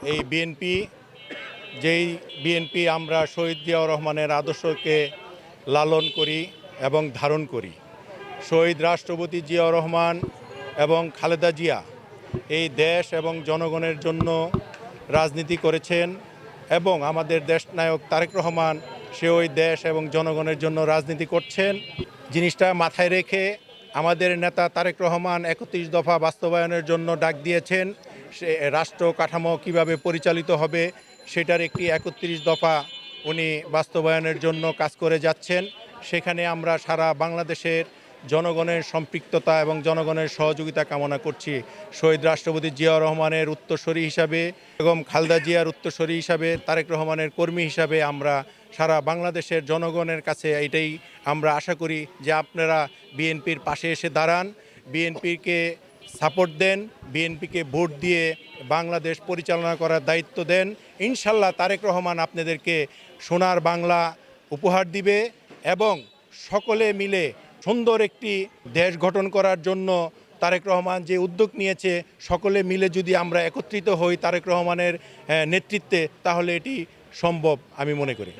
এই বিএনপি আমরা শহীদ জিয়াউর রহমানের আদর্শকে লালন করি এবং ধারণ করি। শহীদ রাষ্ট্রপতি জিয়াউর রহমান এবং খালেদা জিয়া এই দেশ এবং জনগণের জন্য রাজনীতি করেছেন এবং আমাদের দেশনায়ক তারেক রহমান সে ওই দেশ এবং জনগণের জন্য রাজনীতি করছেন। জিনিসটা মাথায় রেখে আমাদের নেতা তারেক রহমান ৩১ দফা বাস্তবায়নের জন্য ডাক দিয়েছেন। সে রাষ্ট্র কাঠামো কীভাবে পরিচালিত হবে সেটার একটি ৩১ দফা উনি বাস্তবায়নের জন্য কাজ করে যাচ্ছেন। সেখানে আমরা সারা বাংলাদেশের জনগণের সম্পৃক্ততা এবং জনগণের সহযোগিতা কামনা করছি। শহীদ রাষ্ট্রপতি জিয়াউর রহমানের উত্তরসূরি হিসাবে এবং খালেদা জিয়ার উত্তরসূরি হিসাবে তারেক রহমানের কর্মী হিসাবে আমরা সারা বাংলাদেশের জনগণের কাছে এটাই আমরা আশা করি যে আপনারা বিএনপির পাশে এসে দাঁড়ান, বিএনপিকে সাপোর্ট দেন, বিএনপিকে ভোট দিয়ে বাংলাদেশ পরিচালনা করার দায়িত্ব দেন। ইনশাল্লাহ তারেক রহমান আপনাদেরকে সোনার বাংলা উপহার দিবে এবং সকলে মিলে সুন্দর একটি দেশ গঠন করার জন্য তারেক রহমান যে উদ্যোগ নিয়েছে, সকলে মিলে যদি আমরা একত্রিত হই তারেক রহমানের নেতৃত্বে, তাহলে এটি সম্ভব আমি মনে করি।